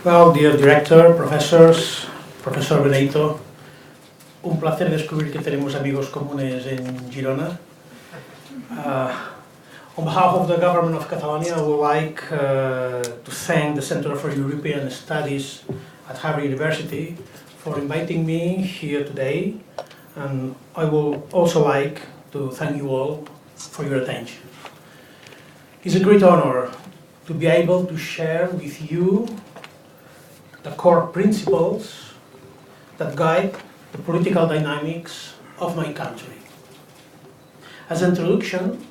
Well, dear director, professors, profesor Benito, un placer descubrir que tenemos amigos comunes en Girona. On behalf of the government of Catalonia, I would like to thank the Center for European Studies at Harvard University for inviting me here today, and I would also like to thank you all for your attention. It's a great honor to be able to share with you the core principles that guide the political dynamics of my country. As an introduction,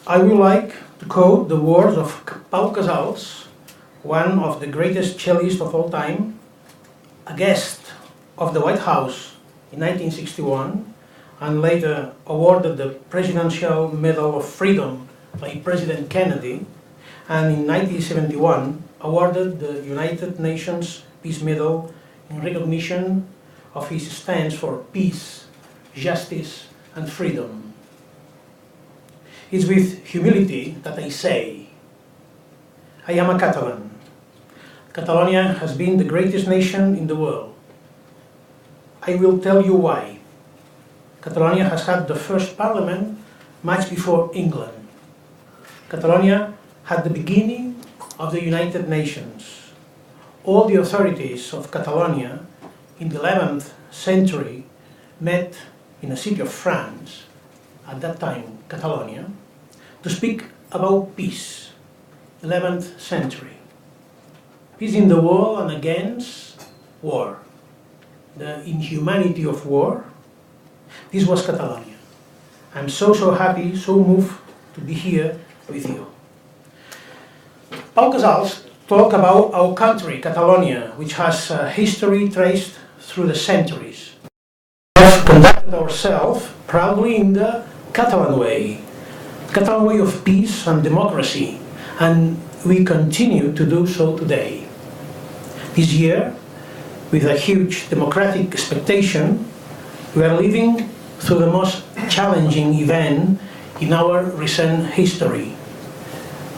I would like to quote the words of Pau Casals, one of the greatest cellists of all time, a guest of the White House in 1961, and later awarded the Presidential Medal of Freedom by President Kennedy, and in 1971 awarded the United Nations Peace Medal in recognition of his stance for peace, justice, and freedom. It's with humility that I say, I am a Catalan. Catalonia has been the greatest nation in the world. I will tell you why. Catalonia has had the first parliament much before England. Catalonia had the beginning of the United Nations. All the authorities of Catalonia in the 11th century met in a city of France, at that time Catalonia, to speak about peace, 11th century. Peace in the world and against war, the inhumanity of war. This was Catalonia. I'm so happy, so moved to be here with you. Pau Casals talked about our country, Catalonia, which has a history traced through the centuries. We have conducted ourselves proudly in the Catalan way of peace and democracy, and we continue to do so today. This year, with a huge democratic expectation, we are living through the most challenging event in our recent history: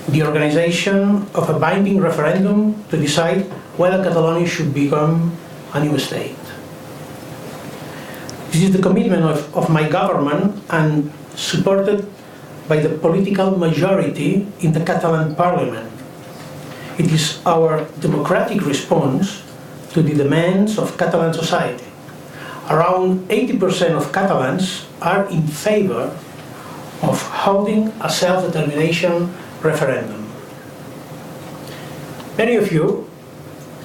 the organization of a binding referendum to decide whether Catalonia should become a new state. This is the commitment of my government and supported by the political majority in the Catalan parliament. It is our democratic response to the demands of Catalan society. Around 80% of Catalans are in favor of holding a self-determination referendum. Many of you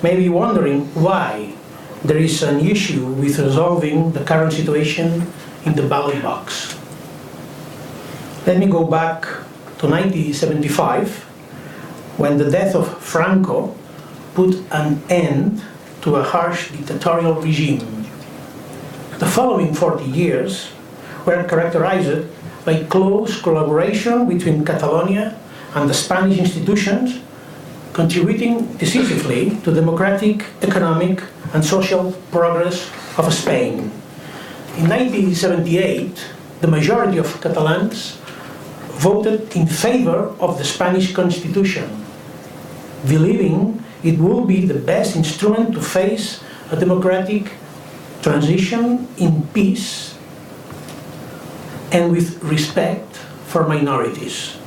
may be wondering why there is an issue with resolving the current situation in the ballot box. Let me go back to 1975, when the death of Franco put an end to a harsh dictatorial regime. The following 40 years were characterized by close collaboration between Catalonia and the Spanish institutions, contributing decisively to democratic, economic, and social progress of Spain. In 1978, the majority of Catalans voted in favor of the Spanish Constitution, believing it will be the best instrument to face a democratic transition in peace and with respect for minorities.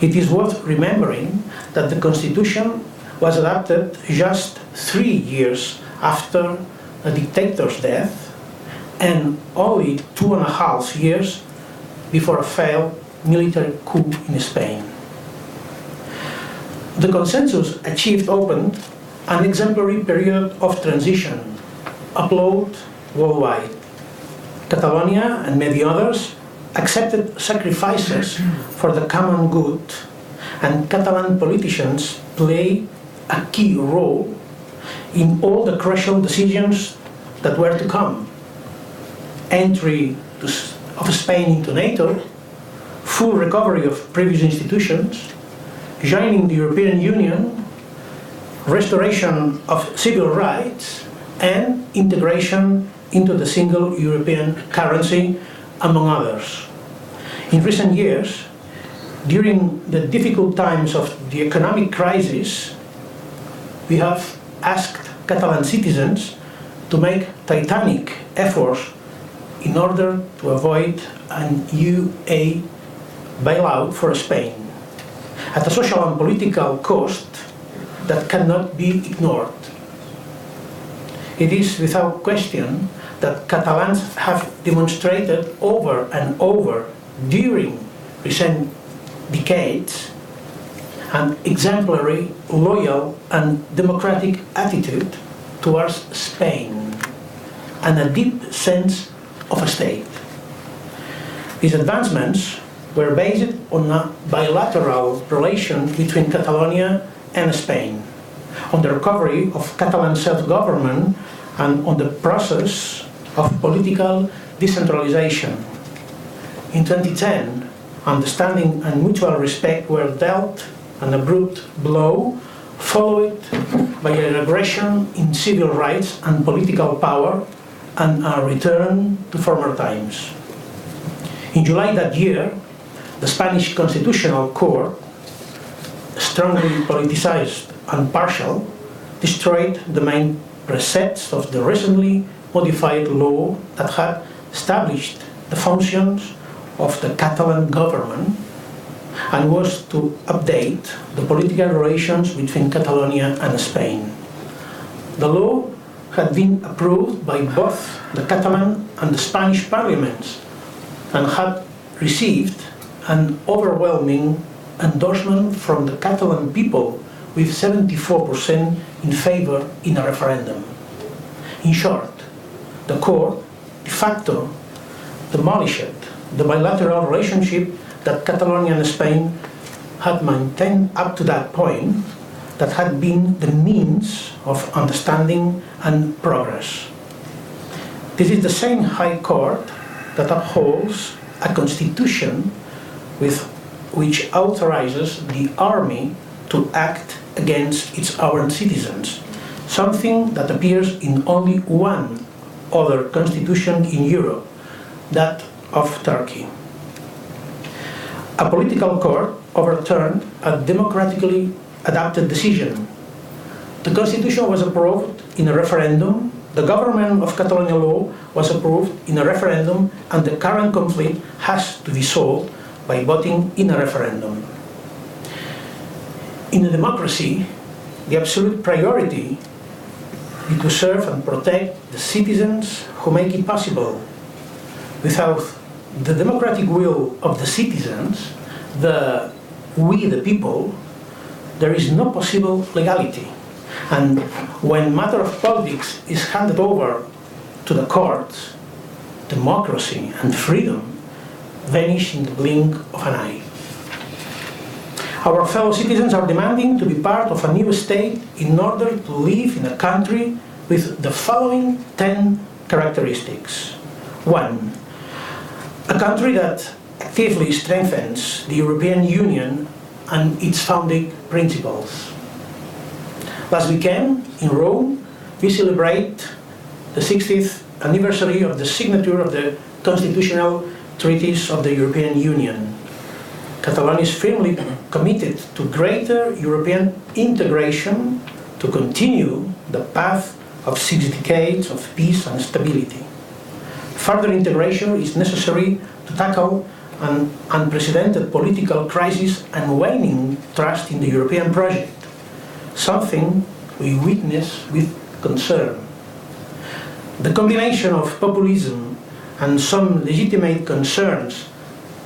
It is worth remembering that the Constitution was adopted just 3 years after a dictator's death and only 2.5 years before a failed military coup in Spain. The consensus achieved opened an exemplary period of transition, applauded worldwide. Catalonia and many others accepted sacrifices for the common good, and Catalan politicians play a key role in all the crucial decisions that were to come: entry of Spain into NATO, full recovery of previous institutions, joining the European Union, restoration of civil rights, and integration into the single European currency, among others. In recent years, during the difficult times of the economic crisis, we have asked Catalan citizens to make titanic efforts in order to avoid an UA bailout for Spain, at a social and political cost that cannot be ignored. It is without question that Catalans have demonstrated over and over during recent decades an exemplary, loyal and democratic attitude towards Spain and a deep sense of a state. These advancements were based on a bilateral relation between Catalonia and Spain, on the recovery of Catalan self-government and on the process of political decentralization. In 2010, understanding and mutual respect were dealt an abrupt blow, followed by a regression in civil rights and political power and a return to former times. In July that year, the Spanish Constitutional Court, strongly politicized and partial, destroyed the main precepts of the recently modified law that had established the functions of the Catalan government and was to update the political relations between Catalonia and Spain. The law had been approved by both the Catalan and the Spanish parliaments and had received an overwhelming endorsement from the Catalan people, with 74% in favor in a referendum. In short, the court de facto demolished the bilateral relationship that Catalonia and Spain had maintained up to that point, that had been the means of understanding and progress. This is the same High Court that upholds a constitution with which authorizes the army to act against its own citizens, something that appears in only one other constitution in Europe, that of Turkey. A political court overturned a democratically adopted decision. The constitution was approved in a referendum, the government of Catalonia law was approved in a referendum, and the current conflict has to be solved by voting in a referendum. In a democracy, the absolute priority is to serve and protect the citizens who make it possible. Without the democratic will of the citizens, we the people, there is no possible legality. And when matter of politics is handed over to the courts, democracy and freedom vanish in the blink of an eye. Our fellow citizens are demanding to be part of a new state in order to live in a country with the following 10 characteristics. 1. A country that actively strengthens the European Union and its founding principles. Last weekend in Rome, we celebrate the 60th anniversary of the signature of the constitutional treaties of the European Union. Catalonia is firmly committed to greater European integration to continue the path of 6 decades of peace and stability. Further integration is necessary to tackle an unprecedented political crisis and waning trust in the European project, something we witness with concern. The combination of populism and some legitimate concerns,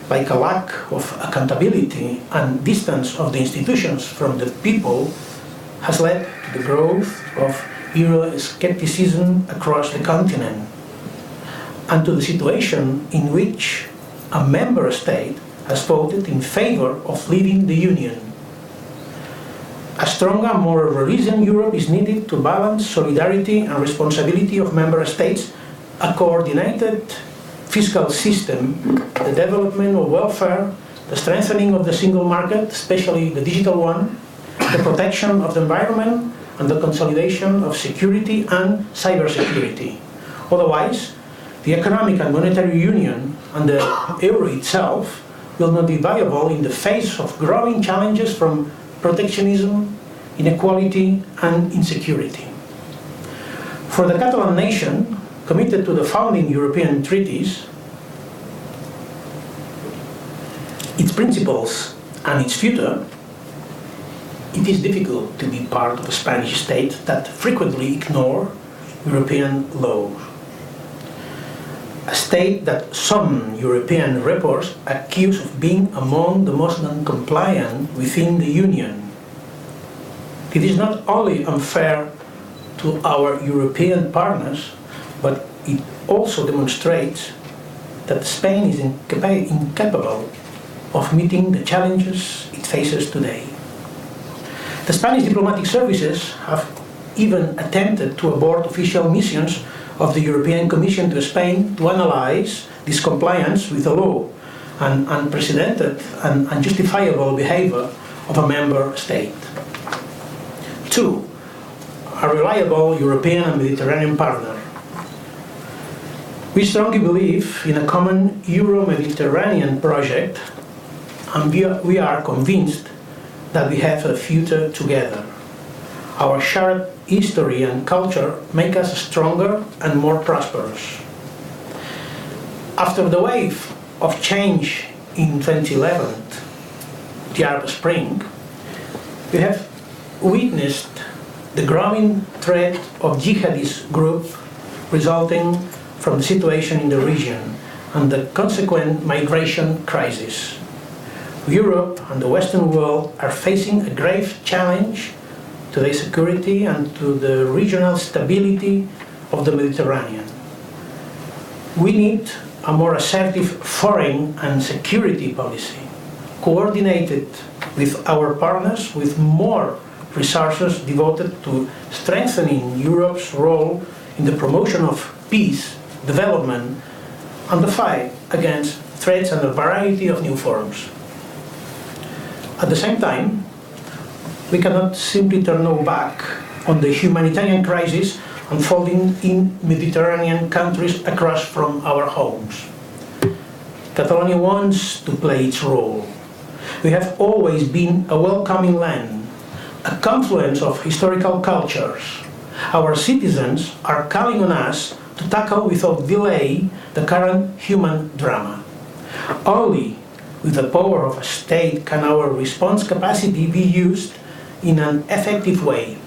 like a lack of accountability and distance of the institutions from the people, has led to the growth of Euroscepticism across the continent, and to the situation in which a member state has voted in favor of leaving the Union. A stronger, more resilient Europe is needed to balance solidarity and responsibility of member states, a coordinated fiscal system, the development of welfare, the strengthening of the single market, especially the digital one, the protection of the environment, and the consolidation of security and cybersecurity. Otherwise, the economic and monetary union and the euro itself will not be viable in the face of growing challenges from protectionism, inequality and insecurity. For the Catalan nation, committed to the founding European treaties, its principles and its future, it is difficult to be part of a Spanish state that frequently ignores European laws. A state that some European reports accuse of being among the most non-compliant within the Union. It is not only unfair to our European partners, but it also demonstrates that Spain is incapable of meeting the challenges it faces today. The Spanish diplomatic services have even attempted to abort official missions of the European Commission to Spain to analyze this compliance with the law and unprecedented and unjustifiable behavior of a member state. 2. A reliable European and Mediterranean partner. We strongly believe in a common Euro-Mediterranean project, and we are convinced that we have a future together. Our shared history and culture make us stronger and more prosperous. After the wave of change in 2011, the Arab Spring, we have witnessed the growing threat of jihadist groups resulting from the situation in the region and the consequent migration crisis. Europe and the Western world are facing a grave challenge to their security and to the regional stability of the Mediterranean. We need a more assertive foreign and security policy, coordinated with our partners, with more resources devoted to strengthening Europe's role in the promotion of peace, development, and the fight against threats and a variety of new forms. At the same time, we cannot simply turn our back on the humanitarian crisis unfolding in Mediterranean countries across from our homes. Catalonia wants to play its role. We have always been a welcoming land, a confluence of historical cultures. Our citizens are calling on us to tackle without delay the current human drama. Only with the power of a state can our response capacity be used in an effective way.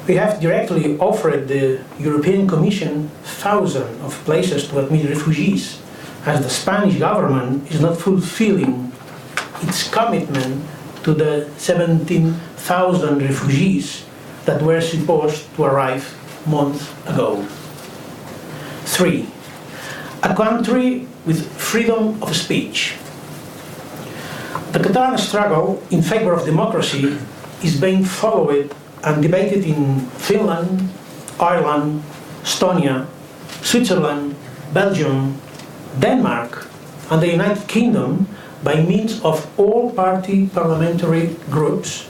We have directly offered the European Commission thousands of places to admit refugees, as the Spanish government is not fulfilling its commitment to the 17,000 refugees that were supposed to arrive months ago. 3. A country with freedom of speech. The Catalan struggle in favor of democracy is being followed and debated in Finland, Ireland, Estonia, Switzerland, Belgium, Denmark, and the United Kingdom by means of all-party parliamentary groups,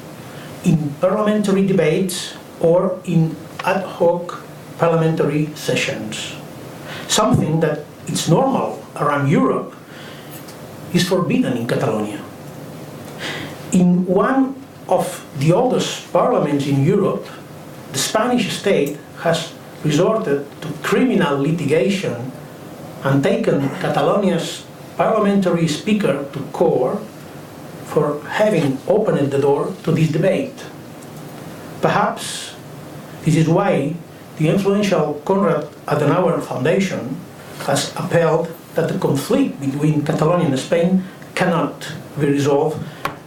in parliamentary debates, or in ad hoc parliamentary sessions. Something that is normal around Europe is forbidden in Catalonia. In one of the oldest parliaments in Europe, the Spanish state has resorted to criminal litigation and taken Catalonia's parliamentary speaker to court for having opened the door to this debate. Perhaps this is why the influential Konrad Adenauer Foundation has upheld that the conflict between Catalonia and Spain cannot be resolved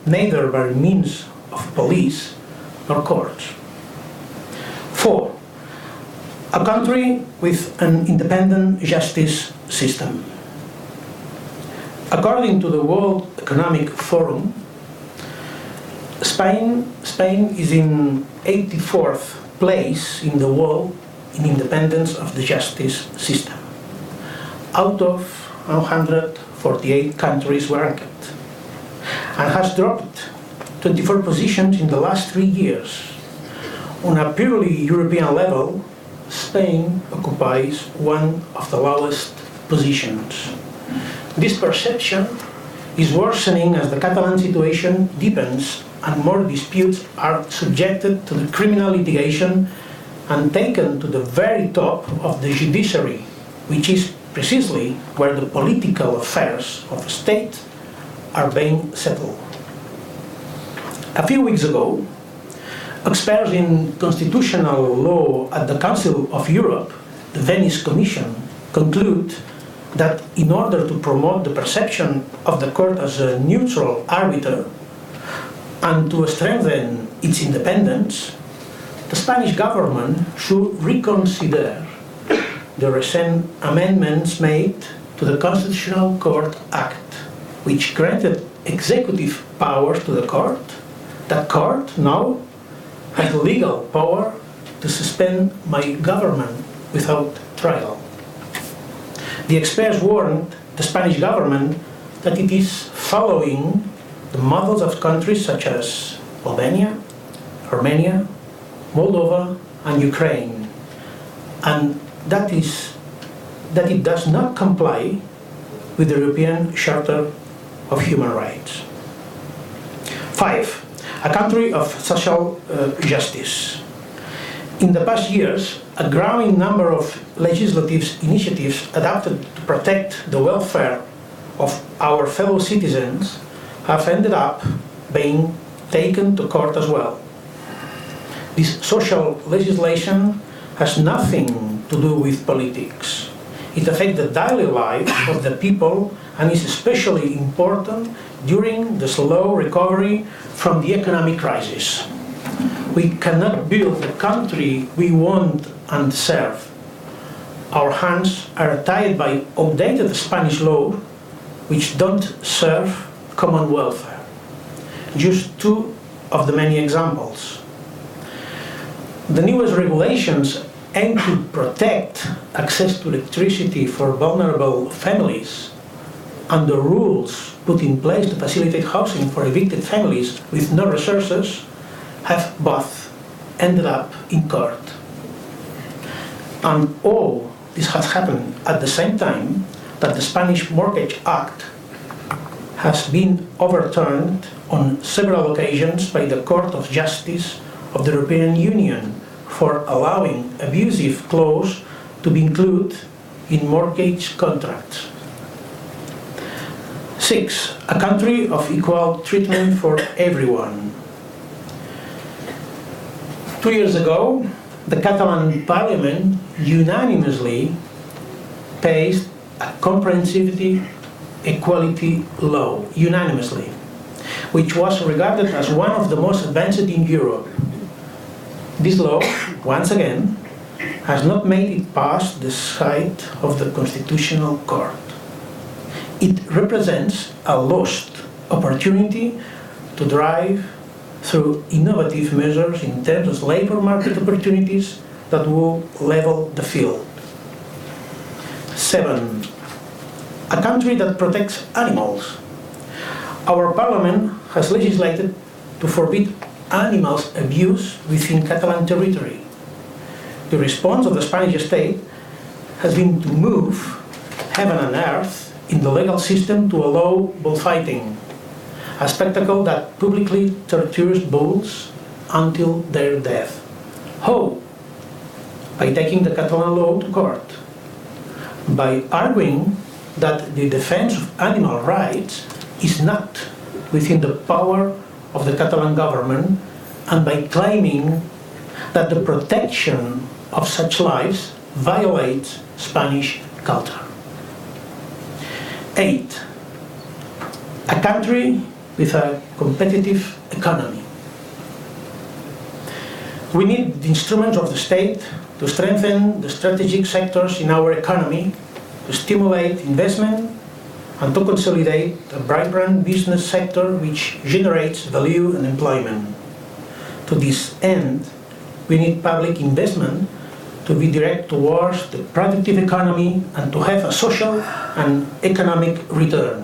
neither by means of police nor courts. 4. A country with an independent justice system. According to the World Economic Forum, Spain is in 84th place in the world in independence of the justice system, out of 148 countries ranked, and has dropped 24 positions in the last 3 years. On a purely European level, Spain occupies one of the lowest positions. This perception is worsening as the Catalan situation deepens and more disputes are subjected to the criminal litigation and taken to the very top of the judiciary, which is precisely where the political affairs of a state are being settled. A few weeks ago, experts in constitutional law at the Council of Europe, the Venice Commission, conclude that in order to promote the perception of the court as a neutral arbiter and to strengthen its independence, the Spanish government should reconsider the recent amendments made to the Constitutional Court Act, which granted executive powers to the court. That court now has legal power to suspend my government without trial. The experts warned the Spanish government that it is following the models of countries such as Albania, Armenia, Moldova, and Ukraine, and that it does not comply with the European Charter of Human Rights. 5. A country of social justice. In the past years, a growing number of legislative initiatives adopted to protect the welfare of our fellow citizens have ended up being taken to court as well. This social legislation has nothing to do with politics. It affects the daily life of the people and is especially important during the slow recovery from the economic crisis. We cannot build the country we want and deserve. Our hands are tied by outdated Spanish law, which don't serve common welfare. Just two of the many examples. The newest regulations aim to protect access to electricity for vulnerable families, and the rules put in place to facilitate housing for evicted families with no resources have both ended up in court. And all this has happened at the same time that the Spanish Mortgage Act has been overturned on several occasions by the Court of Justice of the European Union for allowing abusive clauses to be included in mortgage contracts. 6. A country of equal treatment for everyone. 2 years ago, the Catalan Parliament unanimously passed a comprehensive equality law, unanimously, which was regarded as one of the most advanced in Europe. This law, once again, has not made it past the sight of the Constitutional Court. It represents a lost opportunity to drive through innovative measures in terms of labor market opportunities that will level the field. 7. A country that protects animals. Our Parliament has legislated to forbid animals abuse within Catalan territory. The response of the Spanish state has been to move heaven and earth in the legal system to allow bullfighting, a spectacle that publicly tortures bulls until their death. How? By taking the Catalan law to court, by arguing that the defense of animal rights is not within the power of the Catalan government, and by claiming that the protection of such lives violates Spanish culture. 8. A country with a competitive economy. We need the instruments of the state to strengthen the strategic sectors in our economy, to stimulate investment, and to consolidate a vibrant business sector which generates value and employment. To this end, we need public investment to be directed towards the productive economy and to have a social and economic return.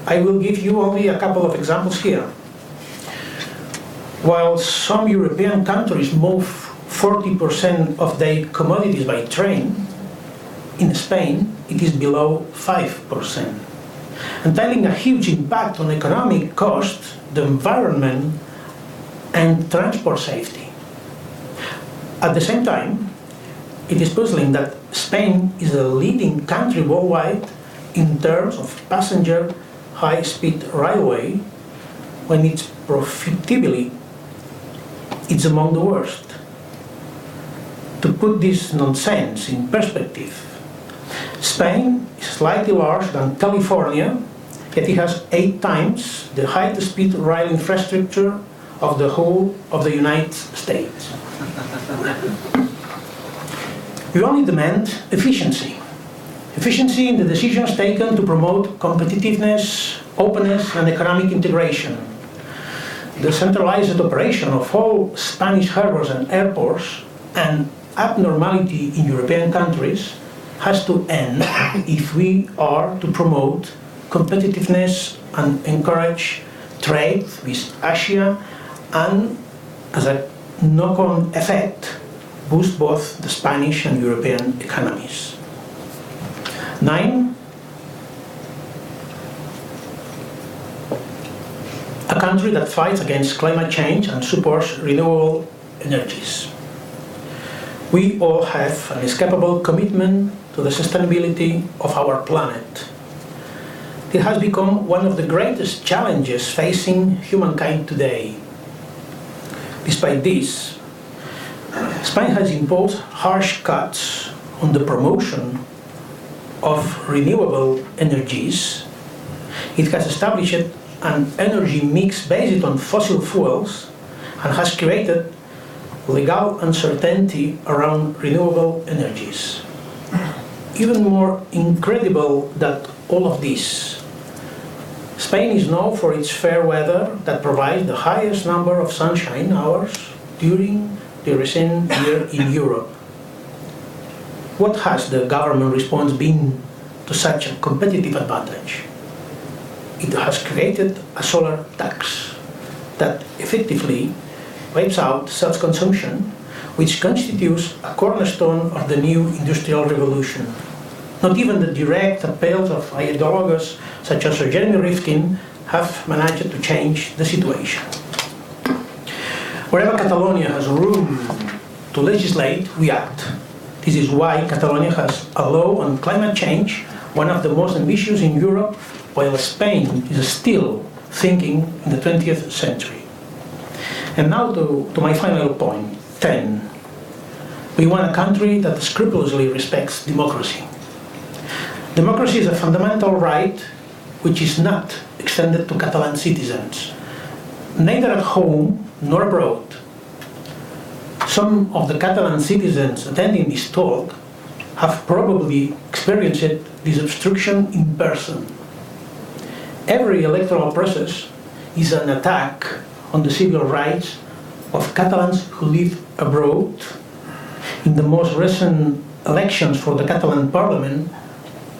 I will give you only a couple of examples here. While some European countries move 40% of their commodities by train, in Spain it is below 5%. entailing a huge impact on economic cost, the environment, and transport safety. At the same time, it is puzzling that Spain is a leading country worldwide in terms of passenger high-speed railway, when its profitability is among the worst. To put this nonsense in perspective, Spain is slightly larger than California, yet it has 8 times the high-speed rail infrastructure of the whole of the United States. We only demand efficiency. Efficiency in the decisions taken to promote competitiveness, openness, and economic integration. The centralized operation of all Spanish harbors and airports and abnormality in European countries has to end if we are to promote competitiveness and encourage trade with Asia and, as a knock-on effect, boost both the Spanish and European economies. 9. A country that fights against climate change and supports renewable energies. We all have an inescapable commitment to the sustainability of our planet. It has become one of the greatest challenges facing humankind today. Despite this, Spain has imposed harsh cuts on the promotion of renewable energies. It has established an energy mix based on fossil fuels and has created legal uncertainty around renewable energies. Even more incredible than all of this, Spain is known for its fair weather that provides the highest number of sunshine hours during the recent year in Europe. What has the government response been to such a competitive advantage? It has created a solar tax that effectively wipes out self-consumption, which constitutes a cornerstone of the new industrial revolution. Not even the direct appeals of ideologues such as Sir Jeremy Rifkin have managed to change the situation. Wherever Catalonia has room to legislate, we act. This is why Catalonia has a law on climate change, one of the most ambitious in Europe, while Spain is still thinking in the 20th century. And now to my final point, 10. We want a country that scrupulously respects democracy. Democracy is a fundamental right which is not extended to Catalan citizens, neither at home nor abroad. Some of the Catalan citizens attending this talk have probably experienced this obstruction in person. Every electoral process is an attack on the civil rights of Catalans who live abroad. In the most recent elections for the Catalan Parliament,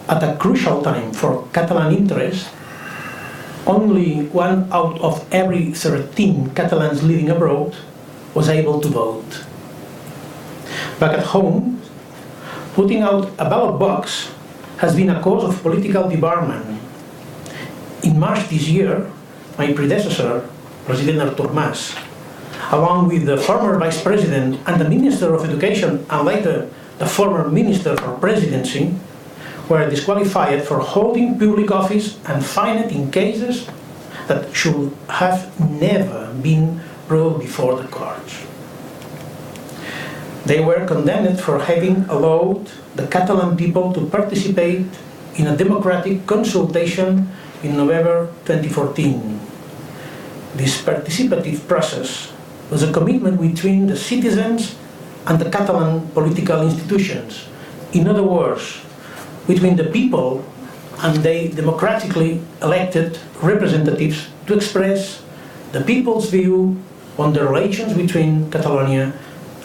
at a crucial time for Catalan interests, only 1 out of every 13 Catalans living abroad was able to vote. Back at home, putting out a ballot box has been a cause of political debarment. In March this year, my predecessor, President Artur Mas, along with the former Vice President and the Minister of Education and later the former Minister for Presidency, were disqualified for holding public office and fined in cases that should have never been brought before the courts. They were condemned for having allowed the Catalan people to participate in a democratic consultation in November 2014. This participative process was a commitment between the citizens and the Catalan political institutions. In other words, between the people and their democratically elected representatives to express the people's view on the relations between Catalonia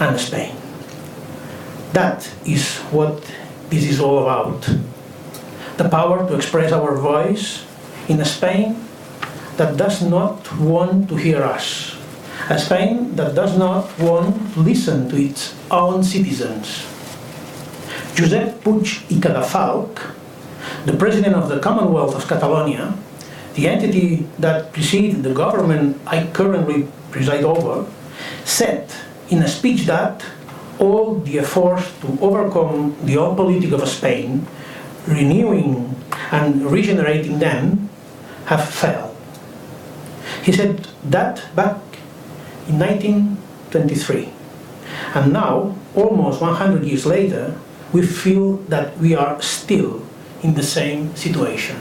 and Spain. That is what this is all about. The power to express our voice in a Spain that does not want to hear us. A Spain that does not want to listen to its own citizens. Josep Puig i Cadafalch The President of the Commonwealth of Catalonia, the entity that precedes the government I currently preside over, said in a speech that all the efforts to overcome the old politic of Spain, renewing and regenerating them, have failed. He said that back in 1923. And now, almost 100 years later, we feel that we are still in the same situation.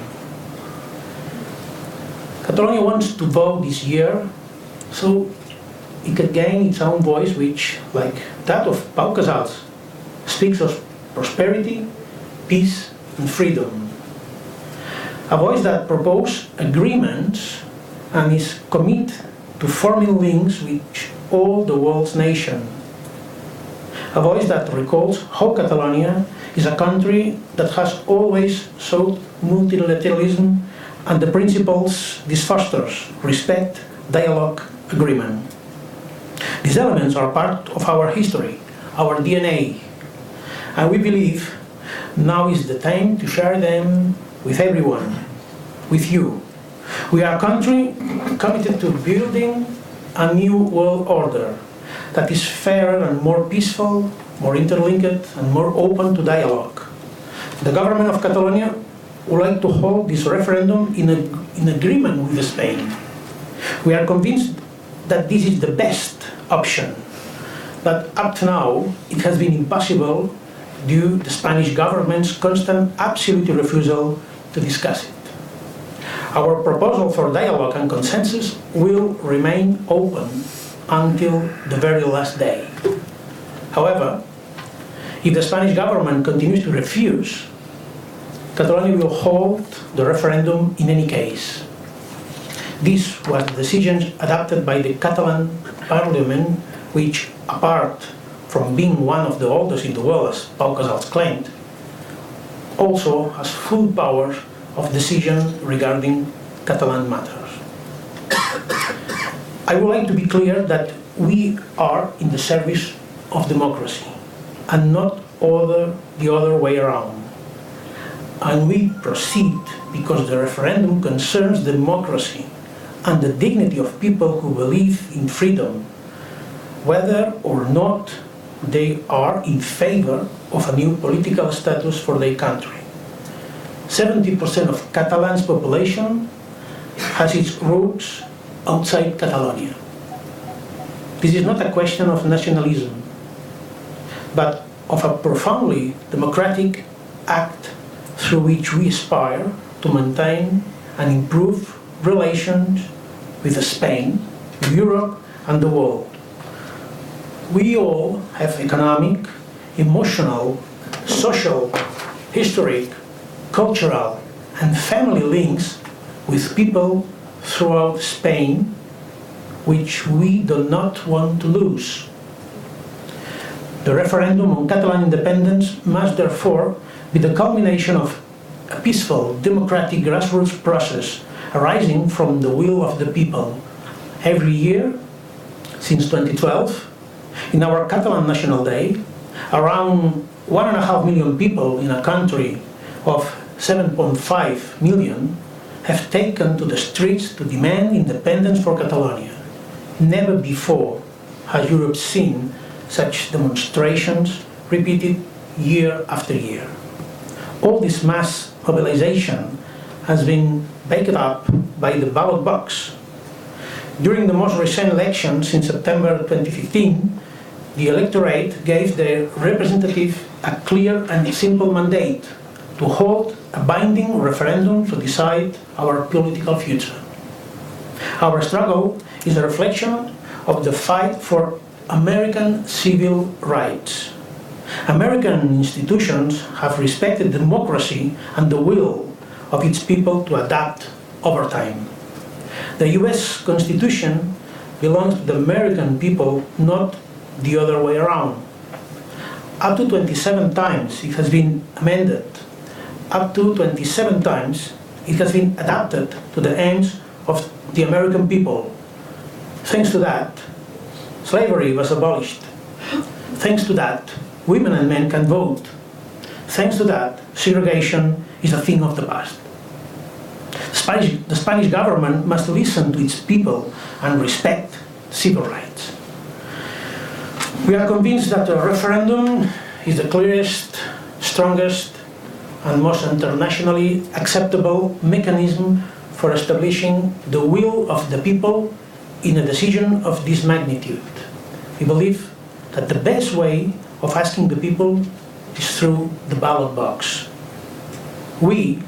Catalonia wants to vote this year so it can gain its own voice, which, like that of Pau Casals, speaks of prosperity, peace and freedom. A voice that proposes agreements and is committed to forming links with all the world's nations. A voice that recalls how Catalonia is a country that has always sought multilateralism and the principles this fosters: respect, dialogue, agreement. These elements are part of our history, our DNA, and we believe now is the time to share them with everyone, with you. We are a country committed to building a new world order that is fairer and more peaceful, more interlinked and more open to dialogue. The government of Catalonia would like to hold this referendum in agreement with Spain. We are convinced that this is the best option, but up to now it has been impossible due to the Spanish government's constant absolute refusal to discuss it. Our proposal for dialogue and consensus will remain open until the very last day. However, if the Spanish government continues to refuse, Catalonia will hold the referendum in any case. This was the decision adopted by the Catalan Parliament, which, apart from being one of the oldest in the world, as Pau Casals claimed, also has full powers of decision regarding Catalan matters. I would like to be clear that we are in the service of democracy and not the other way around. And we proceed because the referendum concerns democracy and the dignity of people who believe in freedom, whether or not they are in favor of a new political status for their country. 70% of Catalan's population has its roots outside Catalonia. This is not a question of nationalism, but of a profoundly democratic act through which we aspire to maintain and improve relations with Spain, Europe and the world. We all have economic, emotional, social, historic, cultural and family links with people throughout Spain, which we do not want to lose. The referendum on Catalan independence must therefore be the culmination of a peaceful, democratic grassroots process arising from the will of the people. Every year, since 2012, in our Catalan National Day, around 1.5 million people in a country of 7.5 million have taken to the streets to demand independence for Catalonia. Never before has Europe seen such demonstrations repeated year after year. All this mass mobilization has been backed up by the ballot box. During the most recent elections in September 2015, the electorate gave their representative a clear and simple mandate to hold a binding referendum to decide our political future. Our struggle is a reflection of the fight for American civil rights. American institutions have respected democracy and the will of its people to adapt over time. The US Constitution belongs to the American people, not the other way around. Up to 27 times it has been amended. Up to 27 times it has been adapted to the aims of the American people. Thanks to that, slavery was abolished. Thanks to that, women and men can vote. Thanks to that, segregation is a thing of the past. The Spanish government must listen to its people and respect civil rights. We are convinced that a referendum is the clearest, strongest, and most internationally acceptable mechanism for establishing the will of the people in a decision of this magnitude. We believe that the best way of asking the people is through the ballot box. We,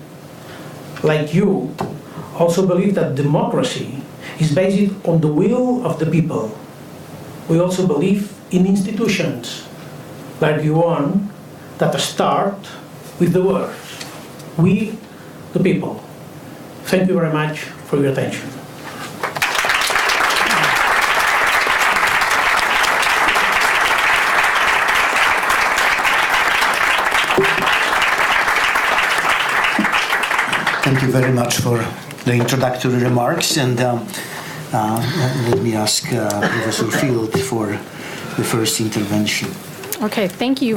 like you, also believe that democracy is based on the will of the people. We also believe in institutions like the one that start with the words, we, the people. Thank you very much for your attention. Thank you very much for the introductory remarks, and let me ask Professor Field for the first intervention. Okay, thank you.